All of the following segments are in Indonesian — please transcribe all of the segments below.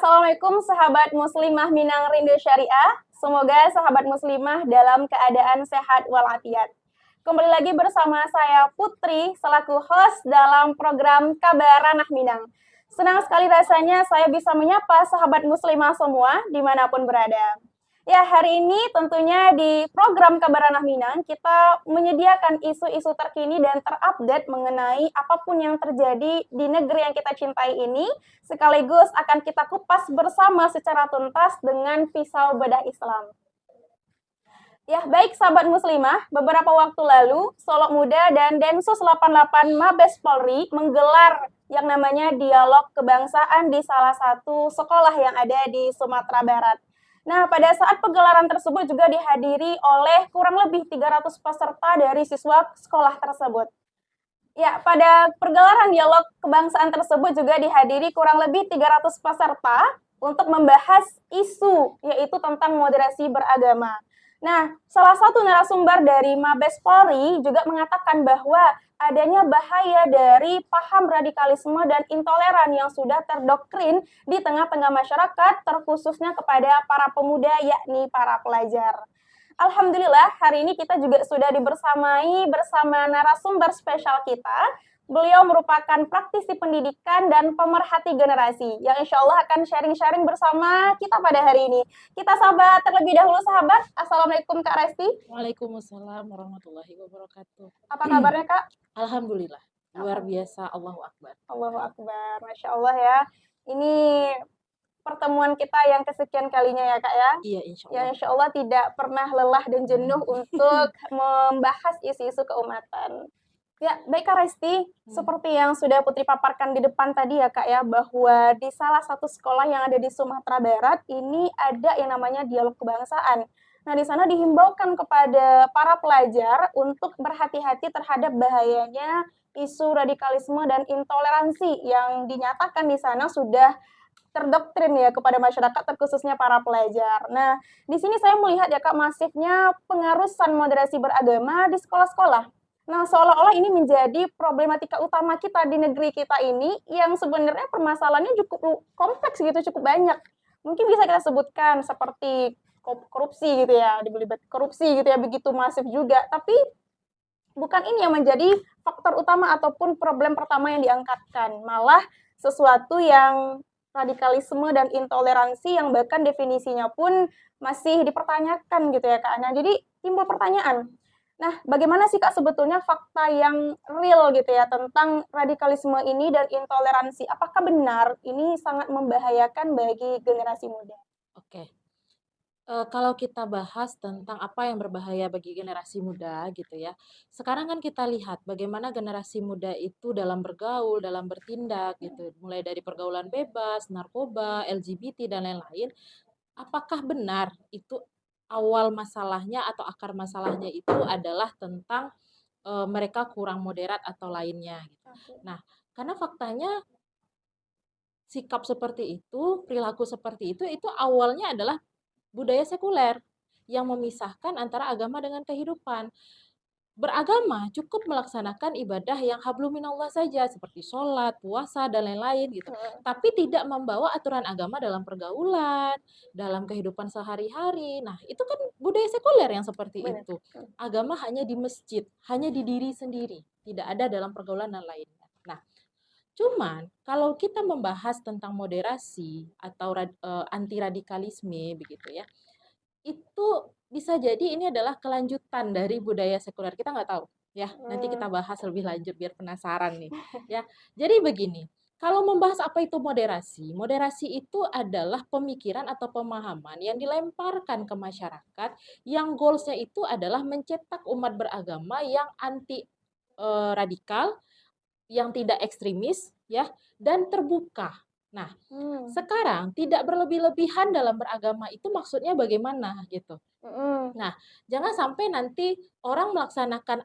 Assalamualaikum sahabat muslimah Minang Rindu Syariah. Semoga sahabat muslimah dalam keadaan sehat walafiat. Kembali lagi bersama saya Putri selaku host dalam program Kabar Ranah Minang. Senang sekali rasanya saya bisa menyapa sahabat muslimah semua dimanapun berada. Ya, hari ini tentunya di program Kabar Ranah Minang kita menyediakan isu-isu terkini dan terupdate mengenai apapun yang terjadi di negeri yang kita cintai ini, sekaligus akan kita kupas bersama secara tuntas dengan pisau bedah Islam. Ya, baik sahabat muslimah, beberapa waktu lalu Solok Muda dan Densus 88 Mabes Polri menggelar yang namanya dialog kebangsaan di salah satu sekolah yang ada di Sumatera Barat. Nah, pada saat pegelaran tersebut juga dihadiri oleh kurang lebih 300 peserta dari siswa sekolah tersebut. Ya, pada pergelaran dialog kebangsaan tersebut juga dihadiri kurang lebih 300 peserta untuk membahas isu, yaitu tentang moderasi beragama. Nah, salah satu narasumber dari Mabes Polri juga mengatakan bahwa adanya bahaya dari paham radikalisme dan intoleran yang sudah terdoktrin di tengah-tengah masyarakat, terkhususnya kepada para pemuda, yakni para pelajar. Alhamdulillah, hari ini kita juga sudah dibersamai bersama narasumber spesial kita. Beliau merupakan praktisi pendidikan dan pemerhati generasi yang insya Allah akan sharing-sharing bersama kita pada hari ini. Kita sapa terlebih dahulu sahabat. Assalamualaikum Kak Resti. Waalaikumsalam warahmatullahi wabarakatuh. Apa kabarnya Kak? Alhamdulillah, luar biasa. Allahu Akbar. Allahu Akbar, Masya Allah ya. Ini pertemuan kita yang kesekian kalinya ya Kak ya. Iya, insya Ya Allah. insya Allah tidak pernah lelah dan jenuh untuk membahas isu-isu keumatan. Ya, baik Kak Resti, seperti yang sudah Putri paparkan di depan tadi ya Kak ya, bahwa di salah satu sekolah yang ada di Sumatera Barat ini ada yang namanya dialog kebangsaan. Nah, di sana dihimbaukan kepada para pelajar untuk berhati-hati terhadap bahayanya isu radikalisme dan intoleransi yang dinyatakan di sana sudah terdoktrin ya kepada masyarakat, terkhususnya para pelajar. Nah, di sini saya melihat ya Kak, masifnya pengarusan moderasi beragama di sekolah-sekolah. Nah, seolah-olah ini menjadi problematika utama kita di negeri kita ini yang sebenarnya permasalahannya cukup kompleks gitu, cukup banyak. Mungkin bisa kita sebutkan seperti korupsi gitu ya, dibelibat korupsi gitu ya, begitu masif juga. Tapi bukan ini yang menjadi faktor utama ataupun problem pertama yang diangkatkan. Malah sesuatu yang radikalisme dan intoleransi yang bahkan definisinya pun masih dipertanyakan gitu ya Kak. Nah, jadi timbul pertanyaan. Nah, bagaimana sih Kak sebetulnya fakta yang real gitu ya tentang radikalisme ini dan intoleransi? Apakah benar ini sangat membahayakan bagi generasi muda? Oke. Kalau kita bahas tentang apa yang berbahaya bagi generasi muda gitu ya. Sekarang kan kita lihat bagaimana generasi muda itu dalam bergaul, dalam bertindak gitu. Mulai dari pergaulan bebas, narkoba, LGBT dan lain-lain. Apakah benar itu awal masalahnya atau akar masalahnya itu adalah tentang mereka kurang moderat atau lainnya gitu. Nah, karena faktanya sikap seperti itu, perilaku seperti itu awalnya adalah budaya sekuler yang memisahkan antara agama dengan kehidupan. Beragama cukup melaksanakan ibadah yang hablum minallah saja seperti sholat, puasa, dan lain-lain gitu. Tapi tidak membawa aturan agama dalam pergaulan, dalam kehidupan sehari-hari. Nah, itu kan budaya sekuler yang seperti Benar. itu. Agama hanya di masjid, hanya di diri sendiri, tidak ada dalam pergaulan dan lainnya. Nah, cuman kalau kita membahas tentang moderasi atau anti radikalisme begitu ya, itu bisa jadi ini adalah kelanjutan dari budaya sekuler. Kita nggak tahu ya. Nanti kita bahas lebih lanjut biar penasaran nih ya. Jadi begini, kalau membahas apa itu moderasi, moderasi itu adalah pemikiran atau pemahaman yang dilemparkan ke masyarakat yang goalsnya itu adalah mencetak umat beragama yang anti radikal, yang tidak ekstremis ya, dan terbuka. Nah, sekarang tidak berlebih-lebihan dalam beragama itu maksudnya bagaimana gitu. Nah, jangan sampai nanti orang melaksanakan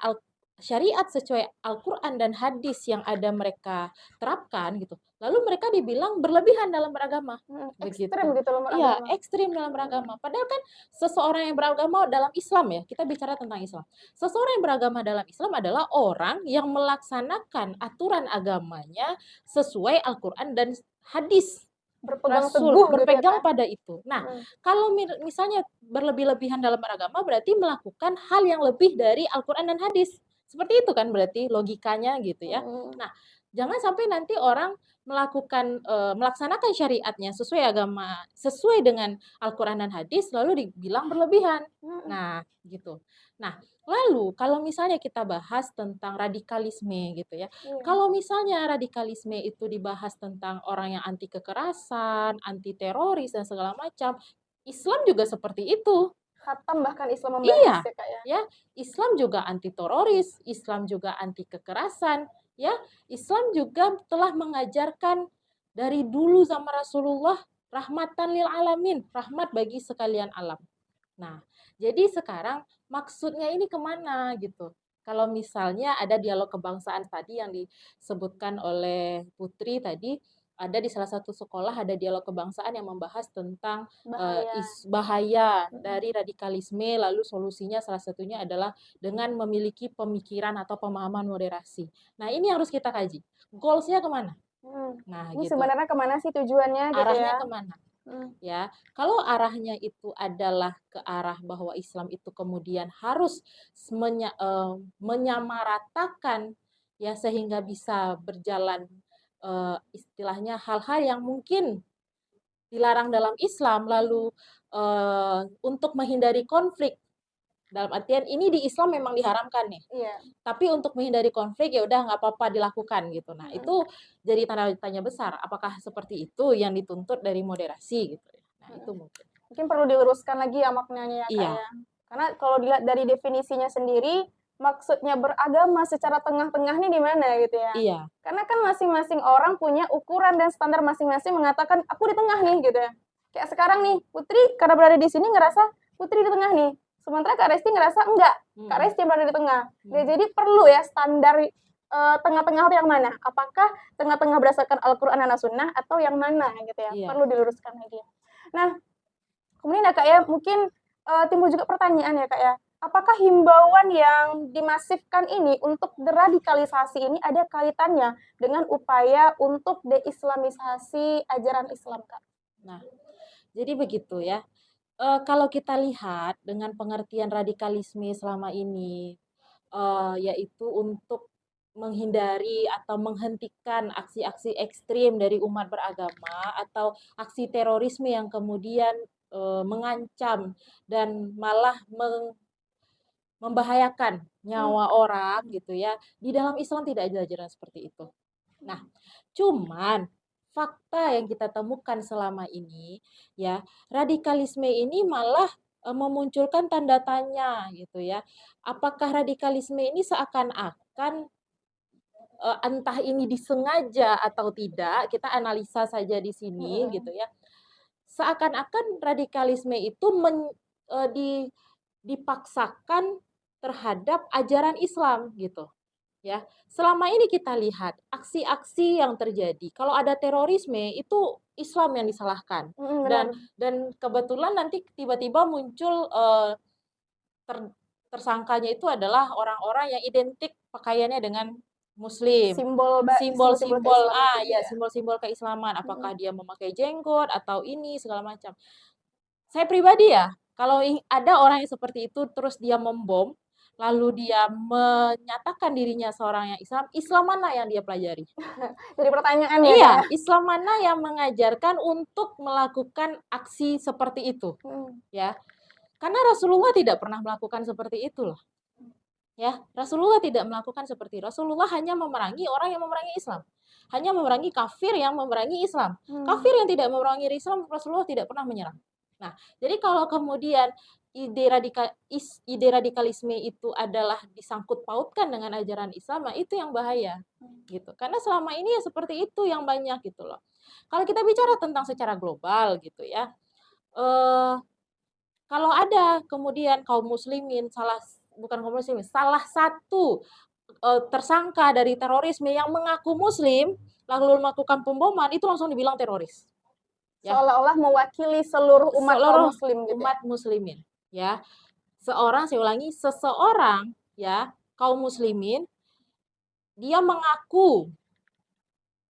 syariat sesuai Al-Quran dan hadis yang ada mereka terapkan gitu. Lalu mereka dibilang berlebihan dalam beragama. Begitu. Ekstrem gitu loh Iya, beragama. ekstrim dalam beragama. Padahal kan seseorang yang beragama dalam Islam ya, kita bicara tentang Islam. Seseorang yang beragama dalam Islam adalah orang yang melaksanakan aturan agamanya sesuai Al-Quran dan hadis. Berpegang Rasul teguh gitu ya, berpegang Kak. pada itu. Nah, Mhm. kalau misalnya berlebih-lebihan dalam beragama berarti melakukan hal yang lebih dari Al-Qur'an dan hadis. Seperti itu kan berarti logikanya gitu ya. Mhm. Nah, jangan sampai nanti orang melaksanakan syariatnya sesuai dengan Al-Qur'an dan hadis lalu dibilang berlebihan. Mhm. Nah, gitu. Nah, lalu kalau misalnya kita bahas tentang radikalisme gitu ya. Iya. Kalau misalnya radikalisme itu dibahas tentang orang yang anti kekerasan, anti teroris dan segala macam, Islam juga seperti itu. Khatam bahkan Islam membahas Iya, ya, Kak, ya. ya. Islam juga anti teroris, Islam juga anti kekerasan, ya. Islam juga telah mengajarkan dari dulu zaman Rasulullah rahmatan lil alamin, rahmat bagi sekalian alam. Nah, jadi sekarang maksudnya ini kemana gitu? Kalau misalnya ada dialog kebangsaan tadi yang disebutkan oleh Putri tadi, ada di salah satu sekolah ada dialog kebangsaan yang membahas tentang Bahaya. bahaya Mhm. dari radikalisme, lalu solusinya salah satunya adalah dengan memiliki pemikiran atau pemahaman moderasi. Nah, ini harus kita kaji. Goals-nya kemana? Hmm. Nah, Ini gitu. sebenarnya kemana sih tujuannya gitu Arahnya ya? kemana? Mhm. Ya, kalau arahnya itu adalah ke arah bahwa Islam itu kemudian harus menyamaratakan ya sehingga bisa berjalan istilahnya hal-hal yang mungkin dilarang dalam Islam lalu untuk menghindari konflik dalam artian ini di Islam memang diharamkan nih. Iya. Tapi untuk menghindari konflik ya udah nggak apa-apa dilakukan gitu. Nah, Mhm. itu jadi tanda tanya besar. Apakah seperti itu yang dituntut dari moderasi gitu ya? Nah, Mhm. itu mungkin. Mungkin perlu diluruskan lagi ya maknanya ya, Kak, Iya, ya. Karena kalau dilihat dari definisinya sendiri, maksudnya beragama secara tengah-tengah nih di mana gitu ya. iya, Karena kan masing-masing orang punya ukuran dan standar masing-masing mengatakan, "Aku di tengah nih," gitu ya. Kayak sekarang nih, Putri karena berada di sini ngerasa Putri di tengah nih. Sementara Kak Resti ngerasa enggak, Kak mhm, Resti yang berada di tengah. Ya, mhm, jadi perlu ya standar tengah-tengah itu yang mana? Apakah tengah-tengah berdasarkan Al-Qur'an dan As-Sunnah atau yang mana gitu ya? iya, Perlu diluruskan lagi. Nah, kemudian ya Kak ya, mungkin, timbul juga pertanyaan ya Kak ya, apakah himbauan yang dimasifkan ini untuk deradikalisasi ini ada kaitannya dengan upaya untuk deislamisasi ajaran Islam, Kak? nah, jadi begitu ya, kalau kita lihat dengan pengertian radikalisme selama ini, yaitu untuk menghindari atau menghentikan aksi-aksi ekstrim dari umat beragama atau aksi terorisme yang kemudian, mengancam dan malah membahayakan Mmm. nyawa orang gitu ya, di dalam Islam tidak ada ajaran seperti itu. Nah, cuman fakta yang kita temukan selama ini ya, radikalisme ini malah, memunculkan tanda tanya gitu ya. Apakah radikalisme ini seakan-akan, entah ini disengaja atau tidak, kita analisa saja di sini gitu Mhm. ya. Seakan-akan radikalisme itu eee, di dipaksakan terhadap ajaran Islam gitu. Ya, selama ini kita lihat aksi-aksi yang terjadi, kalau ada terorisme itu Islam yang disalahkan Mhm, bener. dan kebetulan nanti tiba-tiba muncul, ter tersangkanya itu adalah orang-orang yang identik pakaiannya dengan Muslim. Simbol-simbol Simbol-simbol keislaman tadi ya ya? simbol-simbol keislaman, Mhm. apakah dia memakai jenggot atau ini segala macam. Saya pribadi ya, kalau ada orang yang seperti itu terus dia membom, lalu dia menyatakan dirinya seorang yang Islam, Islam mana yang dia pelajari? Jadi pertanyaan ya, Kak, Iya, ya? Islam mana yang mengajarkan untuk melakukan aksi seperti itu, Mhm. ya. Karena Rasulullah tidak pernah melakukan seperti itu loh, ya. Rasulullah tidak melakukan seperti itu. Rasulullah hanya memerangi orang yang memerangi Islam. Hanya memerangi kafir yang memerangi Islam. Mmm. Kafir yang tidak memerangi Islam, Rasulullah tidak pernah menyerang. Nah, jadi kalau kemudian ide radikalisme itu adalah disangkut pautkan dengan ajaran Islam, nah itu yang bahaya, gitu. Karena selama ini ya seperti itu yang banyak gitu loh. Kalau kita bicara tentang secara global gitu ya, eee, kalau ada kemudian kaum muslimin bukan kaum muslimin, salah satu, tersangka dari terorisme yang mengaku muslim, lalu melakukan pemboman, itu langsung dibilang teroris, ya. Seolah-olah mewakili seluruh umat kaum Seluruh muslim gitu ya? umat muslimin, ya. Saya ulangi, seseorang ya, kaum muslimin, dia mengaku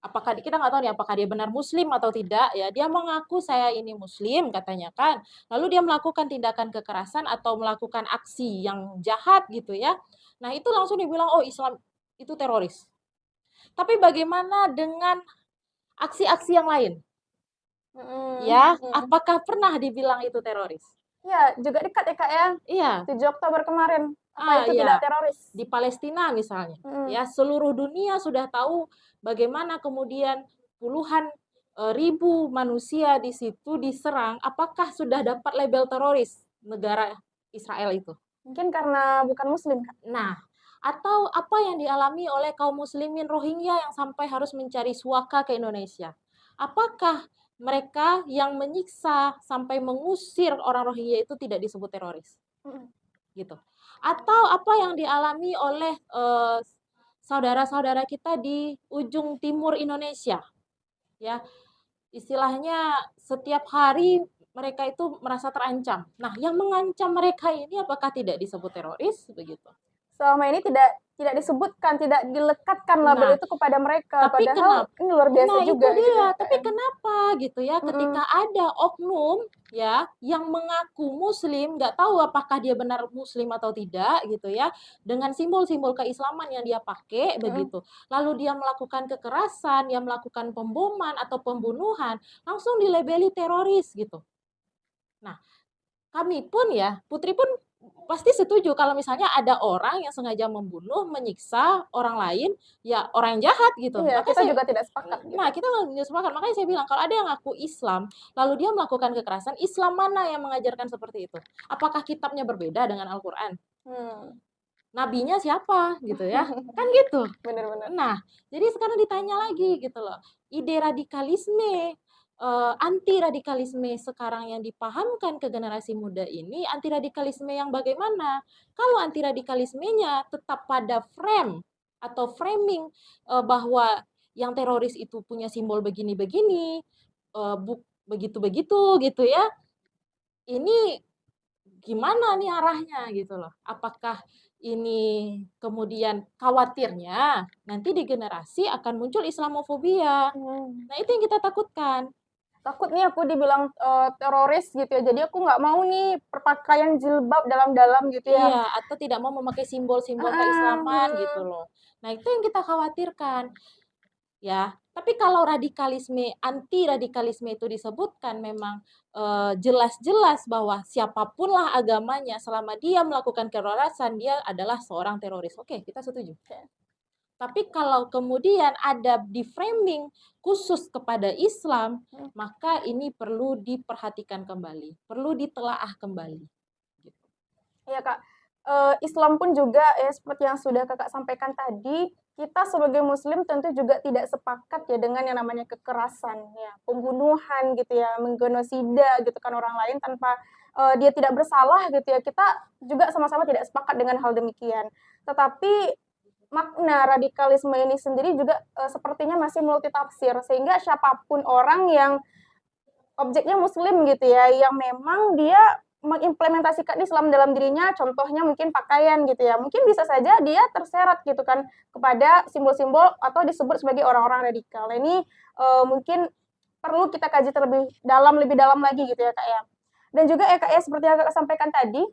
Apakah kita nggak tahu nih apakah dia benar muslim atau tidak ya. Dia mengaku saya ini muslim katanya kan. Lalu dia melakukan tindakan kekerasan atau melakukan aksi yang jahat gitu ya. Nah, itu langsung dibilang oh Islam itu teroris. Tapi bagaimana dengan aksi-aksi yang lain? Ya, apakah pernah dibilang itu teroris? Ya, juga dekat ya Kak ya. Iya. 7 Oktober kemarin. Apa itu iya. tidak teroris? Di Palestina misalnya. Ya, seluruh dunia sudah tahu bagaimana kemudian puluhan ribu manusia di situ diserang. Apakah sudah dapat label teroris negara Israel itu? Mungkin karena bukan muslim Kak. Nah, atau apa yang dialami oleh kaum muslimin Rohingya yang sampai harus mencari suaka ke Indonesia? Apakah mereka yang menyiksa sampai mengusir orang Rohingya itu tidak disebut teroris? Gitu. Atau apa yang dialami oleh saudara-saudara kita di ujung timur Indonesia? Ya, istilahnya setiap hari mereka itu merasa terancam. Nah, yang mengancam mereka ini apakah tidak disebut teroris begitu? Selama ini tidak disebutkan, tidak dilekatkan label itu kepada mereka. Tapi Padahal ini luar biasa juga. Itu dia. Tapi kenapa gitu ya? Ketika ada oknum ya yang mengaku muslim, nggak tahu apakah dia benar muslim atau tidak gitu ya, dengan simbol-simbol keislaman yang dia pakai begitu. Lalu dia melakukan kekerasan, dia melakukan pemboman atau pembunuhan, langsung dilabeli teroris gitu. Nah, kami pun ya, Putri pun pasti setuju kalau misalnya ada orang yang sengaja membunuh, menyiksa orang lain, ya orang yang jahat gitu. Iya, kita juga tidak sepakat. Nah, kita nggak sepakat. Makanya saya bilang, kalau ada yang ngaku Islam, lalu dia melakukan kekerasan, Islam mana yang mengajarkan seperti itu? Apakah kitabnya berbeda dengan Al-Quran? Nabinya siapa gitu ya? Kan gitu. Benar-benar. Nah, jadi sekarang ditanya lagi gitu loh. Ide radikalisme, anti radikalisme sekarang yang dipahamkan ke generasi muda ini, anti radikalisme yang bagaimana? Kalau anti radikalismenya tetap pada frame atau framing bahwa yang teroris itu punya simbol begini-begini, begitu-begitu gitu ya. Ini gimana nih arahnya gitu loh. Apakah ini kemudian khawatirnya nanti di generasi akan muncul Islamofobia. Nah, itu yang kita takutkan. Takut nih aku dibilang teroris gitu ya. Jadi aku nggak mau nih perpakaian jilbab dalam-dalam gitu ya. Iya, atau tidak mau memakai simbol-simbol keislaman gitu loh. Nah, itu yang kita khawatirkan. Ya, tapi kalau radikalisme, anti radikalisme itu disebutkan memang jelas-jelas bahwa siapapun lah agamanya, selama dia melakukan kekerasan, dia adalah seorang teroris. Oke, kita setuju. Tapi kalau kemudian ada di framing khusus kepada Islam, maka ini perlu diperhatikan kembali, perlu ditelaah kembali. Iya Kak, Islam pun juga ya seperti yang sudah Kakak sampaikan tadi, kita sebagai Muslim tentu juga tidak sepakat ya dengan yang namanya kekerasan, ya pembunuhan gitu ya, menggenosida gitu kan orang lain tanpa dia tidak bersalah gitu ya. Kita juga sama-sama tidak sepakat dengan hal demikian. Tetapi makna radikalisme ini sendiri juga sepertinya masih multitafsir, sehingga siapapun orang yang objeknya muslim gitu ya, yang memang dia mengimplementasikan Islam dalam dirinya, contohnya mungkin pakaian gitu ya, mungkin bisa saja dia terseret gitu kan kepada simbol-simbol atau disebut sebagai orang-orang radikal. Nah, ini mungkin perlu kita kaji lebih dalam lagi gitu ya Kak ya. Dan juga ya Kak ya, seperti yang Kakak sampaikan tadi,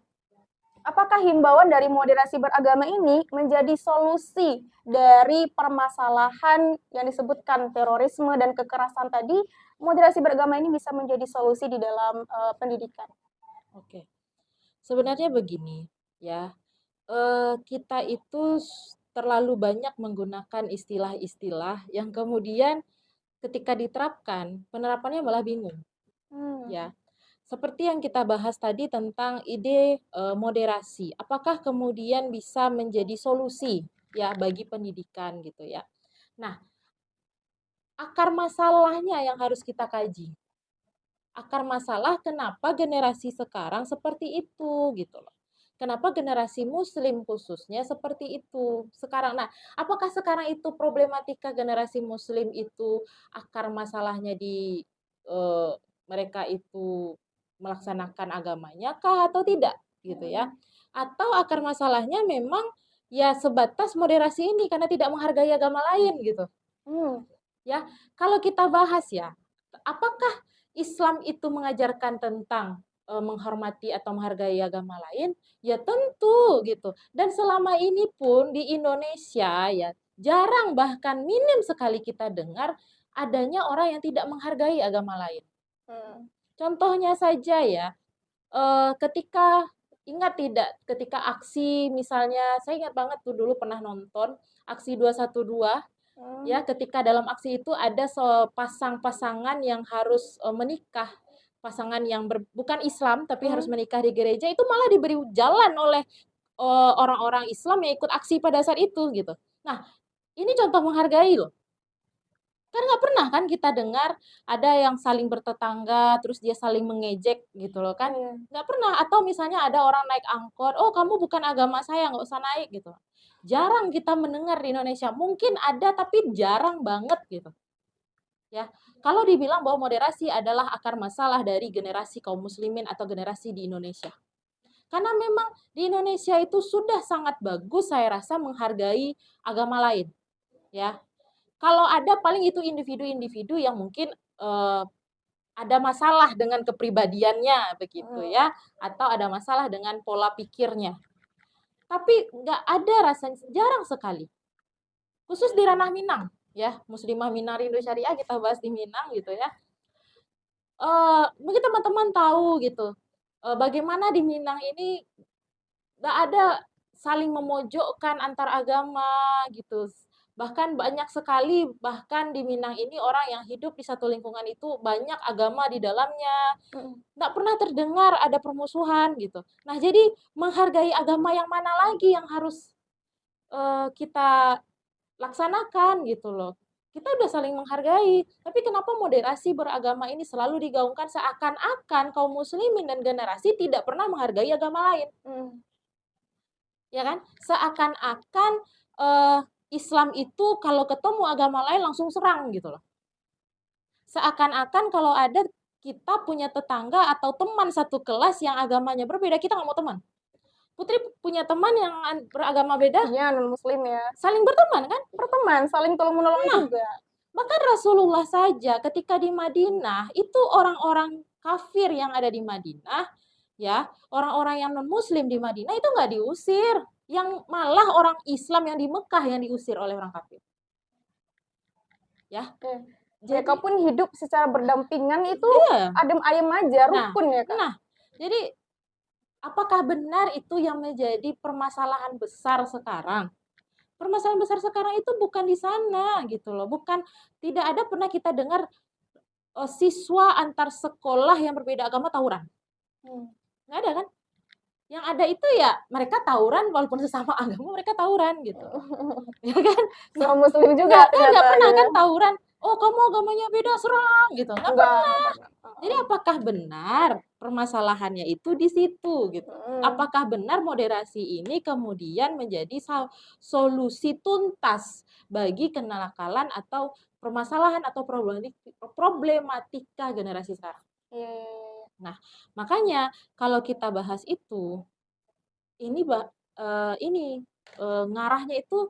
apakah himbauan dari moderasi beragama ini menjadi solusi dari permasalahan yang disebutkan terorisme dan kekerasan tadi? Moderasi beragama ini bisa menjadi solusi di dalam pendidikan. Oke, sebenarnya begini ya, kita itu terlalu banyak menggunakan istilah-istilah yang kemudian ketika diterapkan penerapannya malah bingung, ya. Seperti yang kita bahas tadi tentang ide moderasi, apakah kemudian bisa menjadi solusi ya bagi pendidikan gitu ya. Nah, akar masalahnya yang harus kita kaji. Akar masalah kenapa generasi sekarang seperti itu gitu loh. Kenapa generasi muslim khususnya seperti itu sekarang. Nah, apakah sekarang itu problematika generasi muslim itu akar masalahnya di mereka itu melaksanakan agamanya kah atau tidak gitu ya, atau akar masalahnya memang ya sebatas moderasi ini karena tidak menghargai agama lain gitu. Ya, kalau kita bahas ya, apakah Islam itu mengajarkan tentang menghormati atau menghargai agama lain? Ya tentu gitu. Dan selama ini pun di Indonesia ya jarang bahkan minim sekali kita dengar adanya orang yang tidak menghargai agama lain. Hmm. Contohnya saja ya, ketika ingat tidak ketika aksi misalnya saya ingat banget tuh dulu pernah nonton aksi 212. Hmm. Ya, ketika dalam aksi itu ada sepasang-pasangan yang harus menikah, pasangan yang bukan Islam tapi harus Hmm. menikah di gereja itu malah diberi jalan oleh orang-orang Islam yang ikut aksi pada saat itu gitu. Nah, ini contoh menghargai loh. Kan nggak pernah kan kita dengar ada yang saling bertetangga terus dia saling mengejek gitu loh kan. Iya. Nggak pernah. Atau misalnya ada orang naik angkot, oh kamu bukan agama saya nggak usah naik gitu. Jarang kita mendengar di Indonesia. Mungkin ada tapi jarang banget gitu. Ya, kalau dibilang bahwa moderasi adalah akar masalah dari generasi kaum muslimin atau generasi di Indonesia. Karena memang di Indonesia itu sudah sangat bagus saya rasa menghargai agama lain. Ya, kalau ada paling itu individu-individu yang mungkin ada masalah dengan kepribadiannya begitu Hmm. ya, atau ada masalah dengan pola pikirnya. Tapi nggak ada rasanya, jarang sekali. Khusus di ranah Minang, ya, Muslimah Minang Rindu Syariah kita bahas di Minang gitu ya. Mungkin teman-teman tahu gitu, bagaimana di Minang ini nggak ada saling memojokkan antar agama gitu. Bahkan banyak sekali, bahkan di Minang ini orang yang hidup di satu lingkungan itu banyak agama di dalamnya. Hmm. Nggak pernah terdengar ada permusuhan gitu. Nah, jadi menghargai agama yang mana lagi yang harus kita laksanakan gitu loh. Kita udah saling menghargai, tapi kenapa moderasi beragama ini selalu digaungkan seakan-akan kaum muslimin dan generasi tidak pernah menghargai agama lain? Hmm. Ya kan? Seakan-akan Islam itu kalau ketemu agama lain langsung serang gitu loh. Seakan-akan kalau ada kita punya tetangga atau teman satu kelas yang agamanya berbeda, kita nggak mau teman. Putri punya teman yang beragama beda, Iya, non-muslim ya. saling berteman kan? Berteman, saling tolong-menolong Nah, juga. bahkan Rasulullah saja ketika di Madinah, itu orang-orang kafir yang ada di Madinah, ya, orang-orang yang non-muslim di Madinah itu nggak diusir. Yang malah orang Islam yang di Mekah yang diusir oleh orang kafir. Ya, Oke. Mereka jadi pun hidup secara berdampingan itu iya. adem ayem aja, Nah, rukun ya, Kak? nah, jadi apakah benar itu yang menjadi permasalahan besar sekarang? Permasalahan besar sekarang itu bukan di sana gitu loh, bukan tidak ada pernah kita dengar siswa antar sekolah yang berbeda agama tawuran. Hmm. Nggak ada kan? Yang ada itu ya mereka tawuran walaupun sesama agama mereka tawuran gitu. Ya kan? Sama muslim juga Nggak kan ternyata nggak pernah gitu kan ya. tawuran. Oh kamu agamanya beda serang gitu. Nggak Enggak pernah. pernah. Jadi apakah benar permasalahannya itu di situ gitu? Hmm. Apakah benar moderasi ini kemudian menjadi solusi tuntas bagi kenakalan atau permasalahan atau problematika generasi sekarang? Iya, iya, iya. Nah, makanya kalau kita bahas itu, ini ngarahnya itu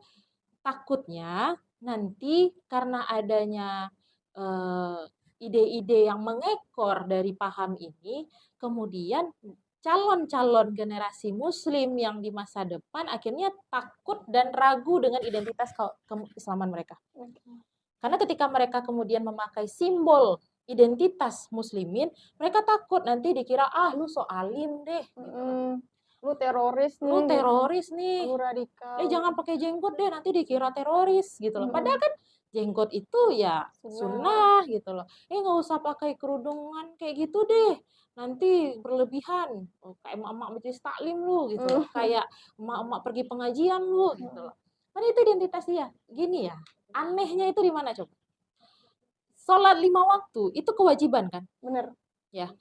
takutnya nanti karena adanya eh, ide-ide yang mengekor dari paham ini, kemudian calon-calon generasi Muslim yang di masa depan akhirnya takut dan ragu dengan identitas keislaman mereka. Oke. Karena ketika mereka kemudian memakai simbol identitas muslimin, mereka takut nanti dikira, ah lu so alim deh, gitu loh. Hmm. Lu teroris Lu nih gitu. teroris nih, Lu radikal. jangan pakai jenggot deh, nanti dikira teroris, gitu loh. Padahal kan jenggot itu ya Sunnah. sunnah, gitu loh. Nggak usah pakai kerudungan kayak gitu deh, nanti berlebihan. Oh, kayak emak-emak majelis taklim lu, gitu loh. Kayak emak-emak pergi pengajian lu, gitu loh. Kan itu identitas dia. Gini ya, anehnya itu di mana coba? Sholat 5 waktu itu kewajiban kan? Bener. Ya,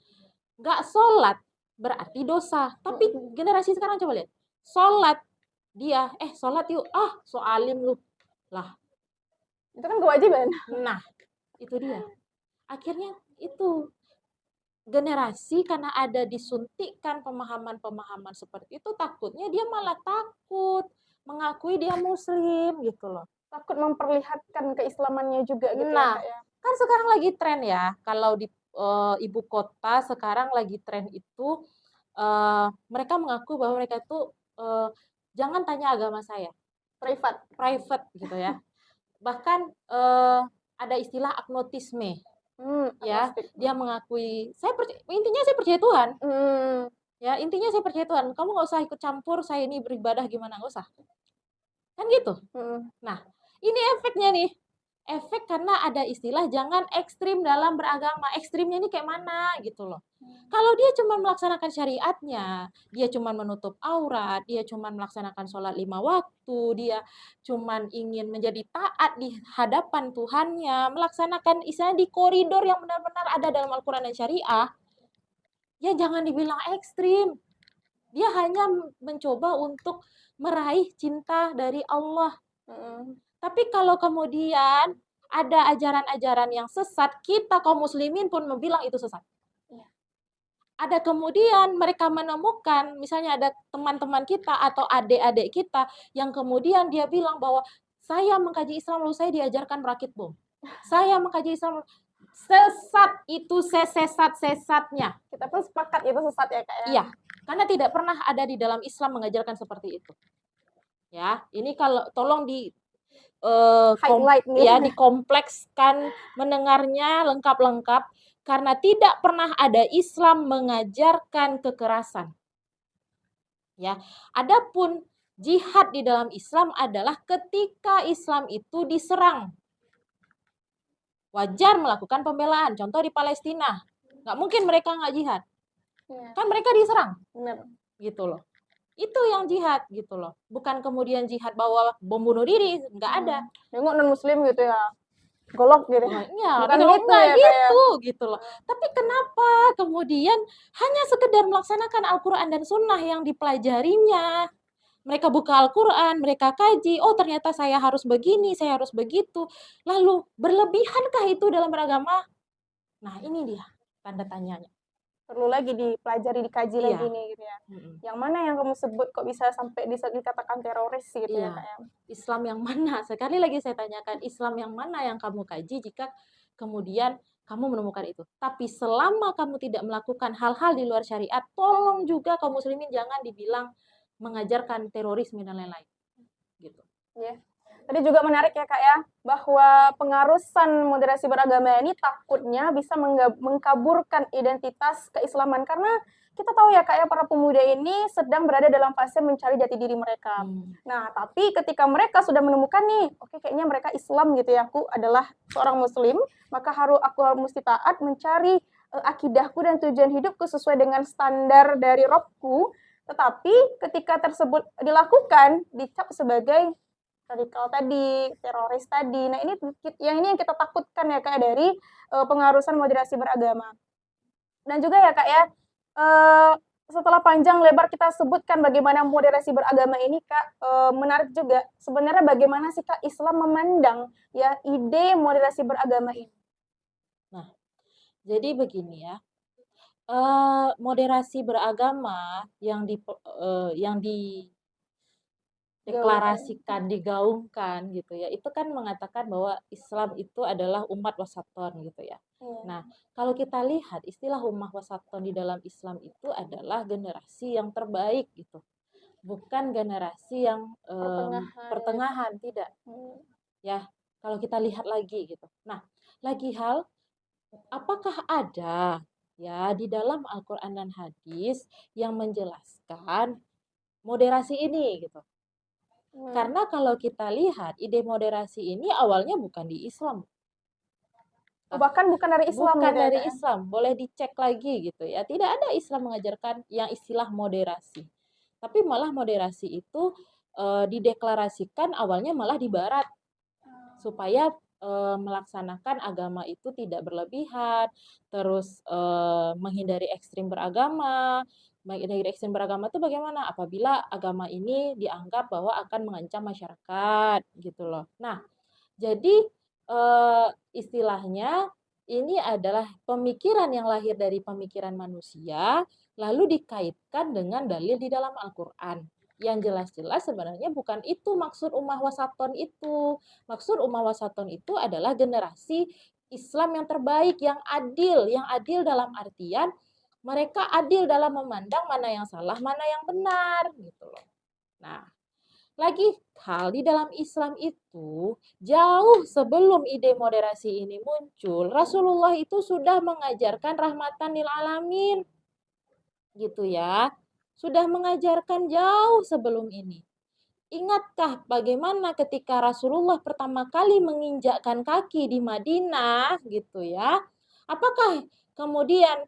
nggak sholat berarti dosa. Tapi generasi sekarang coba lihat, sholat dia, sholat yuk, so alim lu. Lah, Itu kan kewajiban. nah itu dia. Akhirnya itu generasi karena ada disuntikkan pemahaman-pemahaman seperti itu, takutnya dia malah takut mengakui dia muslim gitu loh. takut memperlihatkan keislamannya juga gitu ya Nah, Kak ya. kan sekarang lagi tren ya, kalau di ibu kota sekarang lagi tren itu mereka mengaku bahwa mereka itu jangan tanya agama saya, Privat. private gitu ya. Bahkan ada istilah agnotisme, ya. Agnostik. Dia mengakui intinya saya percaya Tuhan, Hmm. ya intinya saya percaya Tuhan. Kamu nggak usah ikut campur saya ini beribadah gimana, nggak usah. Kan gitu. Hmm. Nah, ini efeknya nih. Efek karena ada istilah jangan ekstrim dalam beragama. Ekstrimnya ini kayak mana gitu loh. Kalau dia cuma melaksanakan syariatnya, dia cuma menutup aurat, dia cuma melaksanakan sholat 5 waktu, dia cuma ingin menjadi taat di hadapan Tuhannya, melaksanakan istilahnya di koridor yang benar-benar ada dalam Al-Quran dan Syariah, ya jangan dibilang ekstrim. Dia hanya mencoba untuk meraih cinta dari Allah. Tapi kalau kemudian ada ajaran-ajaran yang sesat, kita kaum muslimin pun bilang itu sesat. Iya. Ada kemudian mereka menemukan, misalnya ada teman-teman kita atau adik-adik kita yang kemudian dia bilang bahwa saya mengkaji Islam lalu saya diajarkan merakit bom. Saya mengkaji Islam sesat, itu sesat-sesatnya. Kita pun sepakat itu sesat ya Kak ya. Iya, karena tidak pernah ada di dalam Islam mengajarkan seperti itu. Ya, ini kalau tolong Highlight nih. ya dikomplekskan mendengarnya lengkap-lengkap karena tidak pernah ada Islam mengajarkan kekerasan. Ya, adapun jihad di dalam Islam adalah ketika Islam itu diserang. Wajar melakukan pembelaan. Contoh di Palestina, nggak mungkin mereka nggak jihad. Iya. Kan mereka diserang. Benar. Gitu loh. Itu yang jihad gitu loh. Bukan kemudian jihad bawa bom bunuh diri, nggak ada. Nengok non muslim gitu ya. Golok gitu. Ya, Bukan kalau gitu enggak ya, gitu, gitu loh. Tapi kenapa kemudian hanya sekedar melaksanakan Al-Quran dan Sunnah yang dipelajarinya? Mereka buka Al-Quran, mereka kaji, oh ternyata saya harus begini, saya harus begitu. Lalu berlebihankah itu dalam beragama? Nah ini dia tanda tanyanya. Perlu lagi dipelajari, dikaji Iya. lagi nih gitu ya. Yang mana yang kamu sebut kok bisa sampai dikatakan teroris gitu ya Iya. Kak ya. Islam yang mana? Sekali lagi saya tanyakan, Islam yang mana yang kamu kaji jika kemudian kamu menemukan itu. Tapi selama kamu tidak melakukan hal-hal di luar syariat, tolong juga kaum muslimin jangan dibilang mengajarkan terorisme dan lain-lain. Gitu. Iya. Tadi juga menarik ya Kak ya, bahwa pengarusan moderasi beragama ini takutnya bisa mengkaburkan identitas keislaman. Karena kita tahu ya Kak ya, para pemuda ini sedang berada dalam fase mencari jati diri mereka. Nah, tapi ketika mereka sudah menemukan nih, oke kayaknya mereka Islam gitu ya, aku adalah seorang muslim, maka aku harus mesti taat mencari akidahku dan tujuan hidupku sesuai dengan standar dari Robku. Tetapi ketika tersebut dilakukan, dicap sebagai radikal tadi, teroris tadi. Nah, ini yang kita takutkan ya Kak dari pengarusan moderasi beragama. Dan juga ya Kak ya, setelah panjang lebar kita sebutkan bagaimana moderasi beragama ini Kak, menarik juga. Sebenarnya bagaimana sih Kak Islam memandang ya ide moderasi beragama ini? Nah, jadi begini ya. Moderasi beragama yang deklarasikan, digaungkan gitu ya, itu kan mengatakan bahwa Islam itu adalah umat wasaton gitu ya. Nah, kalau kita lihat istilah umat wasaton di dalam Islam itu adalah generasi yang terbaik gitu. Bukan generasi yang pertengahan, tidak. Ya, kalau kita lihat lagi gitu. Nah, lagi hal, apakah ada ya di dalam Al-Quran dan hadis yang menjelaskan moderasi ini gitu? Karena kalau kita lihat ide moderasi ini awalnya bukan di Islam. Bahkan bukan dari Islam. Bukan gitu dari ya? Islam, boleh dicek lagi gitu ya. Tidak ada Islam mengajarkan yang istilah moderasi. Tapi malah moderasi itu dideklarasikan awalnya malah di Barat. Supaya melaksanakan agama itu tidak berlebihan, terus menghindari ekstrim beragama. Menghindari ekstrim beragama itu bagaimana? Apabila agama ini dianggap bahwa akan mengancam masyarakat gitu loh. Nah, jadi istilahnya ini adalah pemikiran yang lahir dari pemikiran manusia lalu dikaitkan dengan dalil di dalam Al-Qur'an Yang jelas-jelas sebenarnya bukan itu maksud Ummah Wasaton itu. Maksud Ummah Wasaton itu adalah generasi Islam yang terbaik, yang adil dalam artian mereka adil dalam memandang mana yang salah, mana yang benar, gitu loh. Nah, lagi hal di dalam Islam itu, jauh sebelum ide moderasi ini muncul, Rasulullah itu sudah mengajarkan rahmatan lil alamin. Gitu ya. Sudah mengajarkan jauh sebelum ini. Ingatkah bagaimana ketika Rasulullah pertama kali menginjakkan kaki di Madinah gitu ya? Apakah kemudian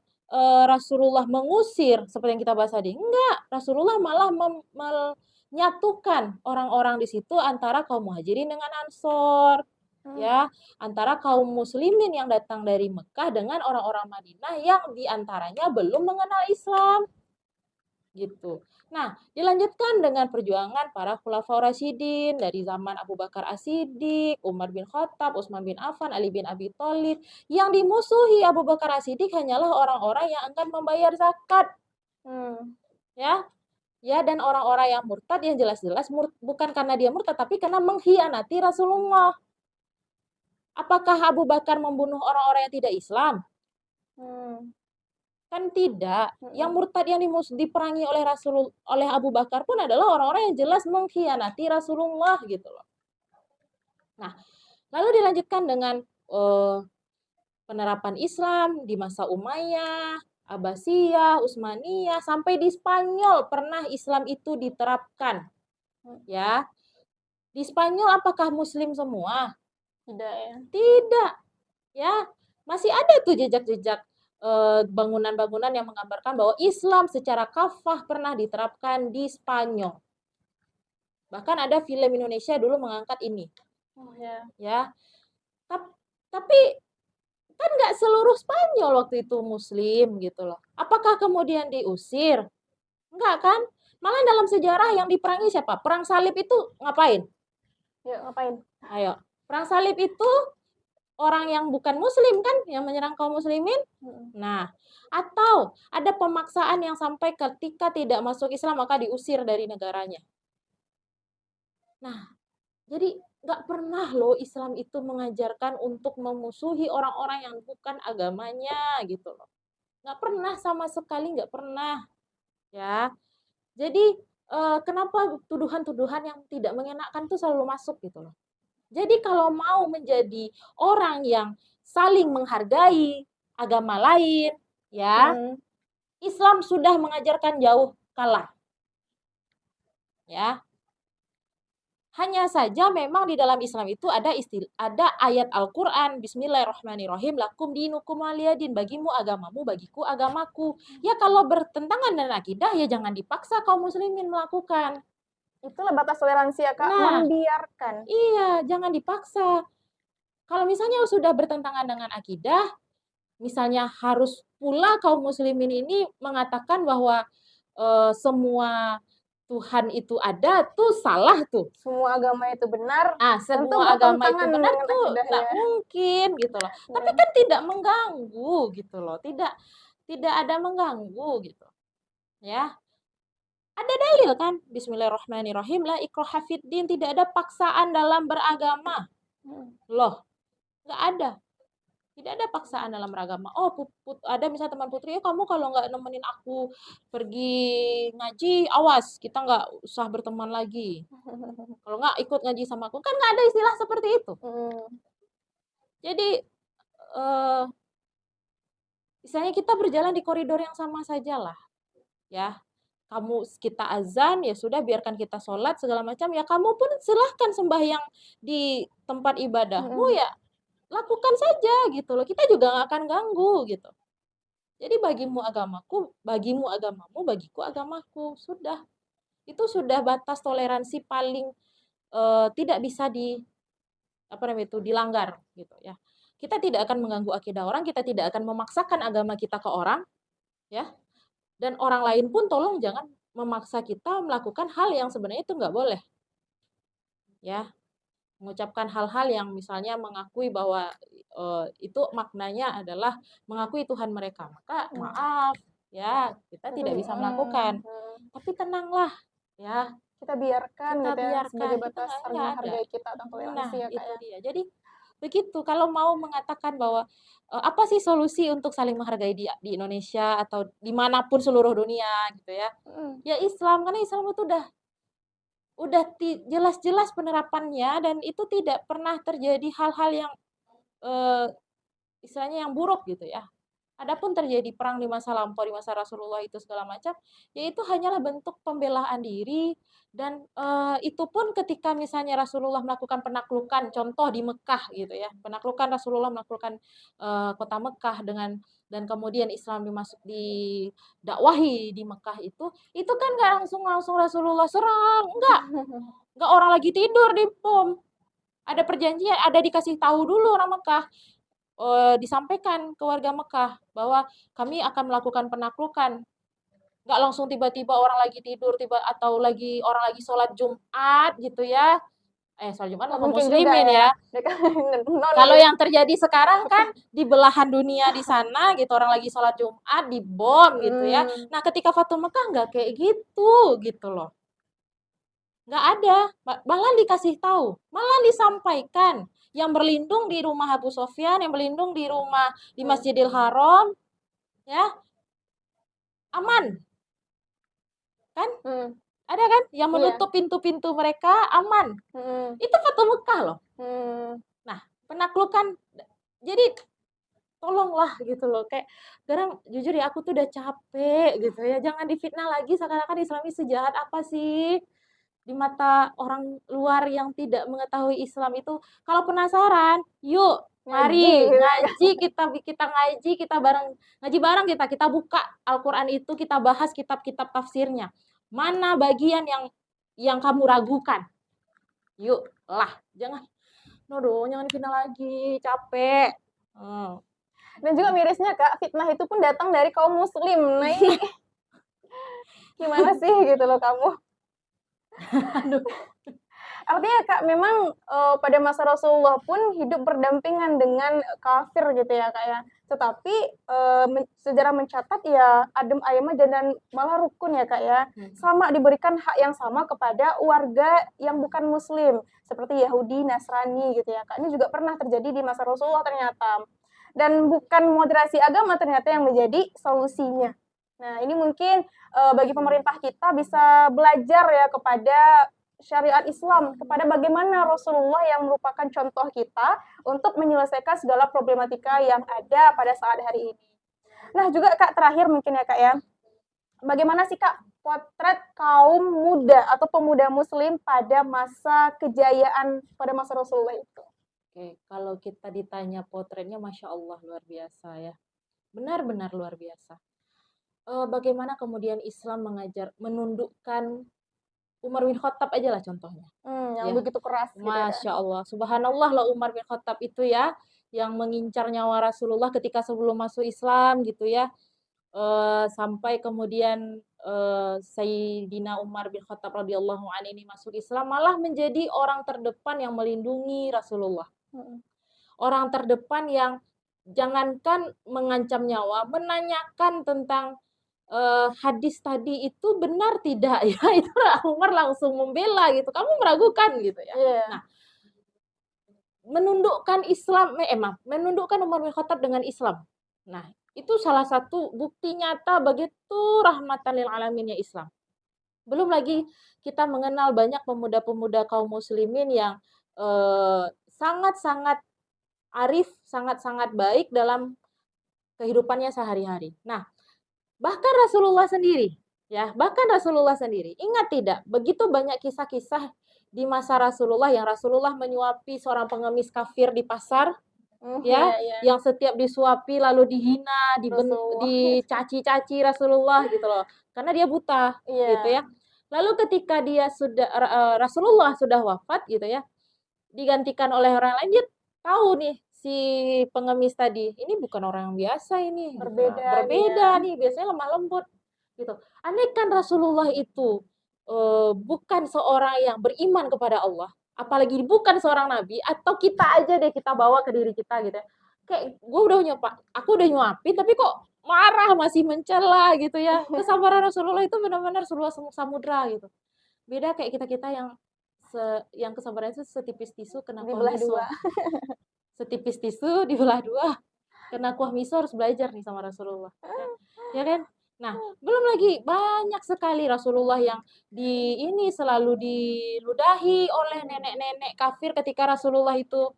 Rasulullah mengusir seperti yang kita bahas tadi? Enggak, Rasulullah malah menyatukan orang-orang di situ antara kaum muhajirin dengan ansor, ya, antara kaum muslimin yang datang dari Mekah dengan orang-orang Madinah yang diantaranya belum mengenal Islam. Gitu. Nah, dilanjutkan dengan perjuangan para khulafaur rasyidin dari zaman Abu Bakar As-Siddiq, Umar bin Khattab, Utsman bin Affan, Ali bin Abi Thalib. Yang dimusuhi Abu Bakar As-Siddiq hanyalah orang-orang yang akan membayar zakat. Ya. Ya, dan orang-orang yang murtad yang jelas-jelas bukan karena dia murtad tapi karena mengkhianati Rasulullah. Apakah Abu Bakar membunuh orang-orang yang tidak Islam? Kan tidak. Yang murtad yang diperangi oleh Abu Bakar pun adalah orang-orang yang jelas mengkhianati Rasulullah gitu loh. Nah, lalu dilanjutkan dengan penerapan Islam di masa Umayyah, Abbasiyah, Utsmaniyah, sampai di Spanyol pernah Islam itu diterapkan. Ya. Di Spanyol apakah muslim semua? Tidak ya. Tidak. Ya, masih ada tuh jejak-jejak bangunan-bangunan yang menggambarkan bahwa Islam secara kafah pernah diterapkan di Spanyol. Bahkan ada film Indonesia dulu mengangkat ini. Oh ya. Ya. Tapi kan nggak seluruh Spanyol waktu itu muslim gitu loh. Apakah kemudian diusir? Enggak kan? Malah dalam sejarah yang diperangi siapa? Perang salib itu ngapain? Ya, ngapain? Ayo. Perang salib itu orang yang bukan muslim kan yang menyerang kaum muslimin. Nah, atau ada pemaksaan yang sampai ketika tidak masuk Islam maka diusir dari negaranya. Nah, jadi nggak pernah loh Islam itu mengajarkan untuk memusuhi orang-orang yang bukan agamanya gitu loh. Nggak pernah sama sekali, nggak pernah. Ya, jadi kenapa tuduhan-tuduhan yang tidak mengenakan itu selalu masuk gitu loh. Jadi kalau mau menjadi orang yang saling menghargai agama lain, ya, Islam sudah mengajarkan jauh kalah. Ya. Hanya saja memang di dalam Islam itu ada ayat Al-Qur'an, Bismillahirrahmanirrahim, lakum dinukum waliyadin, bagimu agamamu, bagiku agamaku. Ya kalau bertentangan dengan akidah ya jangan dipaksa kaum muslimin melakukan. Itulah batas toleransi ya Kak, membiarkan. Iya, jangan dipaksa. Kalau misalnya sudah bertentangan dengan akidah, misalnya harus pula kaum muslimin ini mengatakan bahwa semua Tuhan itu ada, tuh salah tuh. Semua agama itu benar. Semua agama itu benar tuh nggak mungkin gitu loh. Tapi kan tidak mengganggu gitu loh. Tidak ada mengganggu gitu. Ya. Ada dalil kan? Bismillahirrahmanirrahim, la ikraha fiddin, tidak ada paksaan dalam beragama. Loh, nggak ada. Tidak ada paksaan dalam beragama. Oh, ada misalnya teman Putri, kamu kalau nggak nemenin aku pergi ngaji, awas, kita nggak usah berteman lagi. Kalau nggak ikut ngaji sama aku, kan nggak ada istilah seperti itu. Jadi, misalnya kita berjalan di koridor yang sama saja lah. Ya, kita azan, ya sudah biarkan kita sholat segala macam, ya kamu pun silahkan sembahyang di tempat ibadahmu ya lakukan saja gitu loh, kita juga nggak akan ganggu gitu. Jadi bagimu agamaku, bagimu agamamu, bagiku agamaku, sudah. Itu sudah batas toleransi paling tidak bisa dilanggar gitu ya. Kita tidak akan mengganggu akidah orang, kita tidak akan memaksakan agama kita ke orang, ya. Dan orang lain pun tolong jangan memaksa kita melakukan hal yang sebenarnya itu nggak boleh. Ya, mengucapkan hal-hal yang misalnya mengakui bahwa itu maknanya adalah mengakui Tuhan mereka. Maka maaf, ya kita tidak bisa melakukan. Tapi tenanglah, ya Kita biarkan kita gitu ya sebagai biarkan, kita batas saling nggak ada. menghargai kita dan Nah, toleransi ya Kak itu ya. dia. Jadi begitu, kalau mau mengatakan bahwa apa sih solusi untuk saling menghargai di Indonesia atau dimanapun seluruh dunia gitu ya? Mhm, Ya Islam, karena Islam itu udah jelas-jelas penerapannya dan itu tidak pernah terjadi hal-hal yang eh, istilahnya yang buruk gitu ya. Adapun terjadi perang di masa lampau, di masa Rasulullah itu segala macam, ya itu hanyalah bentuk pembelaan diri dan itu pun ketika misalnya Rasulullah melakukan penaklukan, contoh di Mekah gitu ya, penaklukan Rasulullah melakukan kota Mekah dan kemudian Islam didakwahi di Mekah itu kan nggak langsung langsung Rasulullah serang, nggak orang lagi tidur di bom, ada perjanjian, ada dikasih tahu dulu orang Mekah, disampaikan ke warga Mekah bahwa kami akan melakukan penaklukan. Nggak langsung tiba-tiba orang lagi tidur atau orang lagi sholat Jumat gitu ya. Sholat Jumat nggak sama mungkin juga muslimin ya. ya. Mereka non Kalau gitu. yang terjadi sekarang kan di belahan dunia di sana gitu, orang lagi sholat Jumat dibom gitu ya. Hmm, Nah ketika Fatul Mekah nggak kayak gitu loh. Nggak ada, malah dikasih tahu, malah disampaikan. Yang berlindung di rumah Abu Sofyan, yang berlindung di hmm, Masjidil Haram, ya aman, kan? hmm, Ada kan? Yang iya. menutup pintu-pintu mereka aman. Hmm, Itu Fatul Mekah loh. hmm. Nah, penaklukan. Jadi tolonglah gitu loh. Kayak sekarang jujur ya aku tuh udah capek gitu ya. Jangan difitnah lagi seakan-akan Islami sejahat apa sih? Di mata orang luar yang tidak mengetahui Islam itu, kalau penasaran, yuk Ngaji mari gitu ya. ngaji, kita kita ngaji, kita bareng ngaji bareng, kita buka Al-Qur'an itu, kita bahas kitab-kitab tafsirnya. Mana bagian yang kamu ragukan? Yuk lah, jangan final lagi, capek. Dan juga mirisnya Kak, fitnah itu pun datang dari kaum muslim. Nah ini gimana sih gitu loh kamu? Aduh. Artinya Kak, memang pada masa Rasulullah pun hidup berdampingan dengan kafir gitu ya Kak ya. Tetapi sejarah mencatat ya adem ayem aja dan malah rukun ya Kak ya. Sama diberikan hak yang sama kepada warga yang bukan muslim seperti Yahudi, Nasrani gitu ya Kak. Ini juga pernah terjadi di masa Rasulullah ternyata. Dan bukan moderasi agama ternyata yang menjadi solusinya. Nah, ini mungkin bagi pemerintah kita bisa belajar ya kepada syariat Islam, kepada bagaimana Rasulullah yang merupakan contoh kita untuk menyelesaikan segala problematika yang ada pada saat hari ini. Nah, juga Kak terakhir mungkin ya Kak ya. Bagaimana sih Kak potret kaum muda atau pemuda muslim pada masa kejayaan pada masa Rasulullah itu? Oke, kalau kita ditanya potretnya, Masya Allah luar biasa ya. Benar-benar luar biasa. Bagaimana kemudian Islam menundukkan Umar bin Khattab aja lah contohnya. Yang Ya, begitu keras gitu ya Kak. Masya Allah, Subhanallah lah Umar bin Khattab itu ya, yang mengincar nyawa Rasulullah ketika sebelum masuk Islam gitu ya, sampai kemudian Sayyidina Umar bin Khattab radhiyallahu an ini masuk Islam, malah menjadi orang terdepan yang melindungi Rasulullah. Orang terdepan yang jangankan mengancam nyawa, menanyakan tentang hadis tadi itu benar tidak ya, itu Umar langsung membela gitu, kamu meragukan gitu ya. Iya. Nah, menundukkan Umar bin Khattab dengan Islam. Nah, itu salah satu bukti nyata begitu rahmatan lil alaminnya Islam. Belum lagi kita mengenal banyak pemuda-pemuda kaum muslimin yang sangat-sangat arif, sangat-sangat baik dalam kehidupannya sehari-hari. Nah, bahkan Rasulullah sendiri, ingat tidak, begitu banyak kisah-kisah di masa Rasulullah yang Rasulullah menyuapi seorang pengemis kafir di pasar, ya, Iya, iya. yang setiap disuapi lalu dihina, Rasulullah. dicaci-caci Rasulullah gitu loh, karena dia buta, gitu Iya. ya. Lalu ketika Rasulullah sudah wafat gitu ya, digantikan oleh orang lain, dia tahu nih si pengemis tadi, ini bukan orang yang biasa ini, gitu lah. Berbeda Berbeda dia. nih, biasanya lemah lembut gitu. Andaikan Rasulullah itu bukan seorang yang beriman kepada Allah, apalagi bukan seorang nabi, atau kita aja deh kita bawa ke diri kita gitu ya. Kayak aku udah nyuapin tapi kok marah, masih mencela gitu ya. Kesabaran Rasulullah itu benar-benar seluas samudra gitu. Beda kayak kita-kita yang kesabarannya itu setipis tisu kena kuah Dibelah miso. dua. Setipis tisu dibelah dua. Kena kuah miso harus belajar nih sama Rasulullah. Ya kan? Nah, belum lagi banyak sekali Rasulullah yang ini selalu diludahi oleh nenek-nenek kafir ketika Rasulullah itu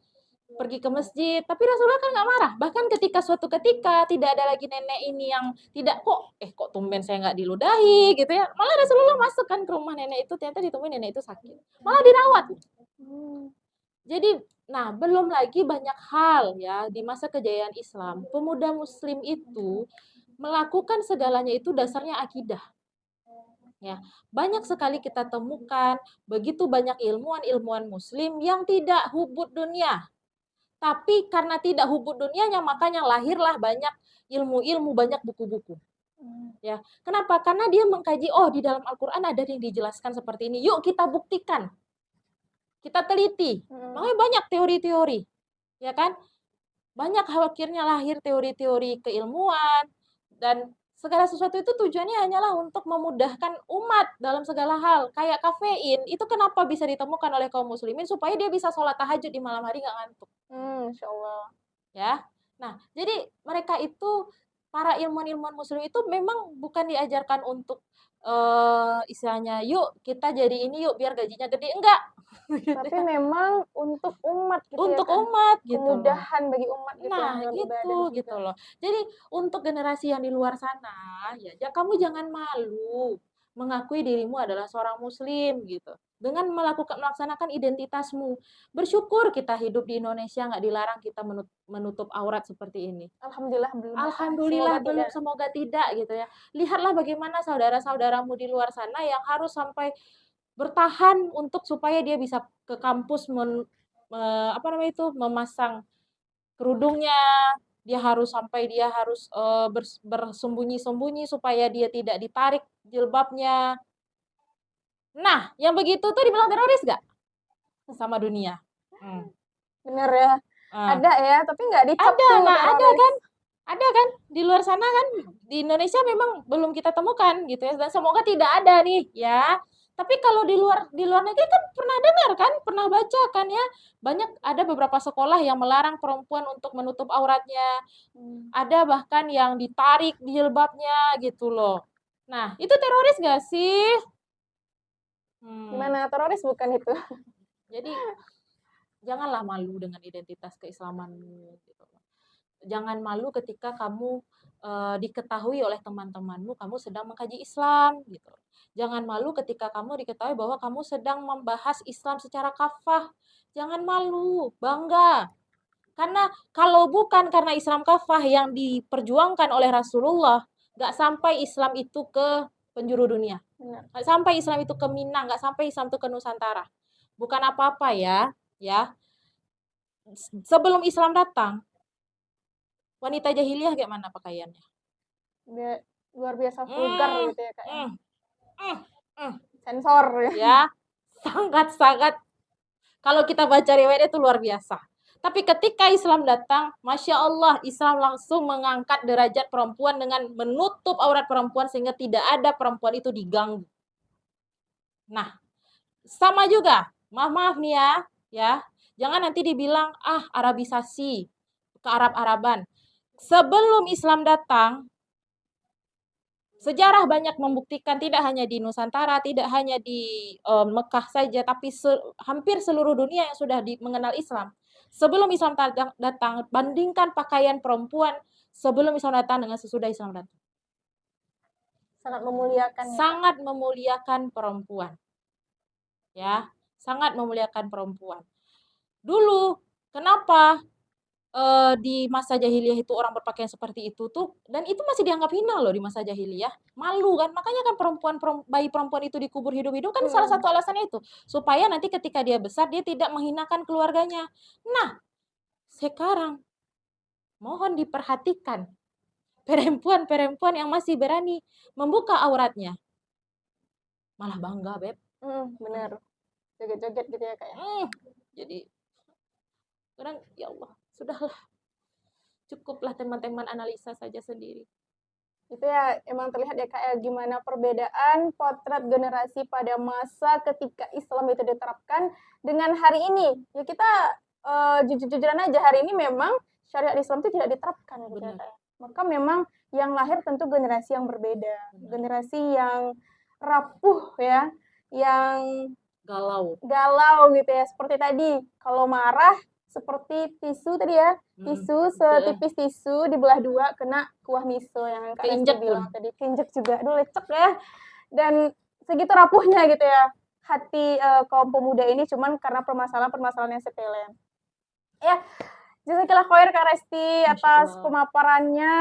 pergi ke masjid, tapi Rasulullah kan nggak marah. Bahkan ketika suatu ketika tidak ada lagi nenek ini yang tidak kok tumben saya nggak diludahi gitu ya. Malah Rasulullah masuk kan ke rumah nenek itu, ternyata ditemuin nenek itu sakit. Malah dirawat. Jadi, nah belum lagi banyak hal ya di masa kejayaan Islam, pemuda Muslim itu melakukan segalanya itu dasarnya akidah. Ya, banyak sekali kita temukan begitu banyak ilmuwan-ilmuwan Muslim yang tidak hubud dunia. Tapi karena tidak hubud dunianya, makanya lahirlah banyak ilmu-ilmu, banyak buku-buku. Ya, kenapa? Karena dia mengkaji, oh di dalam Al-Quran ada yang dijelaskan seperti ini. Yuk kita buktikan, kita teliti. Makanya banyak teori-teori, ya kan? Banyak akhirnya lahir teori-teori keilmuan dan segala sesuatu itu tujuannya hanyalah untuk memudahkan umat dalam segala hal. Kayak kafein, itu kenapa bisa ditemukan oleh kaum muslimin supaya dia bisa sholat tahajud di malam hari nggak ngantuk. Insya Allah. Ya. Nah, jadi mereka itu para ilmuwan-ilmuwan muslim itu memang bukan diajarkan untuk istilahnya yuk kita jadi ini yuk biar gajinya gede, enggak. Tapi memang untuk umat gitu Untuk ya kan. umat gitu loh. Kemudahan bagi umat gitu Nah, dalam ibadah gitu juga. gitu loh. Jadi untuk generasi yang di luar sana ya kamu jangan malu mengakui dirimu adalah seorang muslim gitu. Dengan melaksanakan identitasmu. Bersyukur kita hidup di Indonesia nggak dilarang kita menutup aurat seperti ini. Alhamdulillah belum. Alhamdulillah Semoga belum, tidak. semoga tidak gitu ya. Lihatlah bagaimana saudara-saudaramu di luar sana yang harus sampai bertahan untuk supaya dia bisa ke kampus memasang kerudungnya, dia harus bersembunyi-sembunyi supaya dia tidak ditarik jilbabnya. Nah, yang begitu tuh dibilang teroris gak? Sama dunia. Bener ya. Ah. Ada ya, tapi nggak dicap Ada, tuh nah ada teroris. kan? Ada kan? Di luar sana kan, di Indonesia memang belum kita temukan gitu ya. Dan semoga tidak ada nih ya. Tapi kalau di luar negeri kan pernah dengar kan, pernah baca kan ya, banyak ada beberapa sekolah yang melarang perempuan untuk menutup auratnya. Ada bahkan yang ditarik jilbabnya gitu loh. Nah, itu teroris gak sih? Gimana teroris bukan itu? Jadi janganlah malu dengan identitas keislamanmu gitu. Jangan malu ketika kamu diketahui oleh teman-temanmu kamu sedang mengkaji Islam gitu. Jangan malu ketika kamu diketahui bahwa kamu sedang membahas Islam secara kafah. Jangan malu, bangga. Karena kalau bukan karena Islam kafah yang diperjuangkan oleh Rasulullah, nggak sampai Islam itu ke penjuru dunia. Nggak sampai Islam itu ke Minang, nggak sampai Islam itu ke Nusantara. Bukan apa-apa ya. Sebelum Islam datang, wanita jahiliyah kayak mana pakaiannya? Luar biasa vulgar gitu ya kak. Sensor ya. Sangat-sangat kalau kita baca riwayat itu luar biasa. Tapi ketika Islam datang, Masya Allah, Islam langsung mengangkat derajat perempuan dengan menutup aurat perempuan sehingga tidak ada perempuan itu diganggu. Nah, sama juga, maaf nih ya, jangan nanti dibilang, Arabisasi, ke Arab-Araban. Sebelum Islam datang, sejarah banyak membuktikan tidak hanya di Nusantara, tidak hanya di Mekah saja, tapi hampir seluruh dunia yang sudah mengenal Islam. Sebelum Islam datang, bandingkan pakaian perempuan sebelum Islam datang dengan sesudah Islam datang. Sangat memuliakan. Sangat memuliakan perempuan. Ya, sangat memuliakan perempuan. Dulu, kenapa di masa jahiliyah itu orang berpakaian seperti itu tuh, dan itu masih dianggap hina loh di masa jahiliyah, malu kan, makanya kan bayi perempuan itu dikubur hidup-hidup kan salah satu alasannya itu supaya nanti ketika dia besar dia tidak menghinakan keluarganya. Nah, sekarang mohon diperhatikan perempuan-perempuan yang masih berani membuka auratnya, malah bangga beb. Bener, joget-joget gitu ya kayak. Jadi kadang ya Allah, sudahlah, cukuplah teman-teman analisa saja sendiri. Itu ya emang terlihat ya Kak ya gimana perbedaan potret generasi pada masa ketika Islam itu diterapkan dengan hari ini. Ya kita jujur-jujuran aja hari ini memang syariat Islam itu tidak diterapkan gitu ya Benar, Kak ya. Maka memang yang lahir tentu generasi yang berbeda, benar. generasi yang rapuh ya, yang Galau. galau gitu ya, seperti tadi, kalau marah seperti tisu tadi ya, tisu Heeh. setipis tisu dibelah 2 kena kuah miso yang Kak Resti Keinjek pun. bilang tadi, keinjek juga, aduh lecek ya. Dan segitu rapuhnya gitu ya, hati, kaum pemuda ini cuman karena permasalahan-permasalahan yang sepele. Ya, jazakillah khair Kak Resti Masya atas Allah. pemaparannya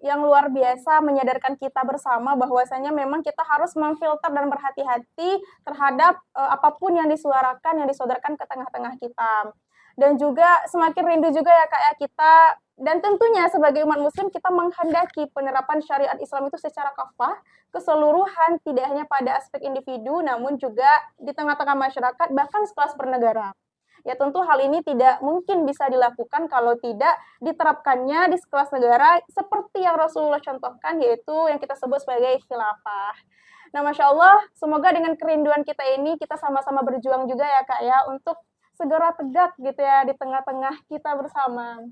yang luar biasa menyadarkan kita bersama bahwasanya memang kita harus memfilter dan berhati-hati terhadap, apapun yang disuarakan, yang disodorkan ke tengah-tengah kita. Dan juga semakin rindu juga ya Kak ya kita dan tentunya sebagai umat muslim kita menghendaki penerapan syariat Islam itu secara kafah, keseluruhan, tidak hanya pada aspek individu namun juga di tengah-tengah masyarakat bahkan sekelas bernegara. Ya tentu hal ini tidak mungkin bisa dilakukan kalau tidak diterapkannya di sekelas negara seperti yang Rasulullah contohkan yaitu yang kita sebut sebagai khilafah. Nah, Masya Allah, semoga dengan kerinduan kita ini kita sama-sama berjuang juga ya Kak ya untuk segera tegak gitu ya di tengah-tengah kita bersama.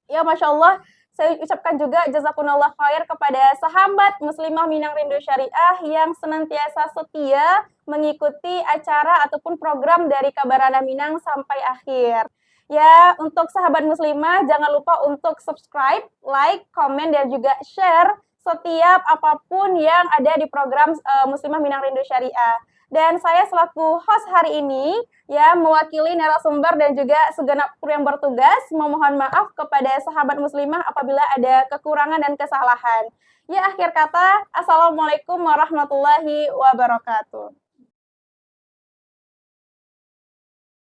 Ya, Masya Allah, saya ucapkan juga jazakumullah khair kepada sahabat muslimah Minang Rindu Syariah yang senantiasa setia mengikuti acara ataupun program dari Kabarana Minang sampai akhir. Ya, untuk sahabat muslimah jangan lupa untuk subscribe, like, komen, dan juga share setiap apapun yang ada di program Muslimah Minang Rindu Syariah. Dan saya selaku host hari ini ya mewakili narasumber dan juga segenap kru yang bertugas memohon maaf kepada sahabat muslimah apabila ada kekurangan dan kesalahan. Ya akhir kata, Assalamualaikum warahmatullahi wabarakatuh.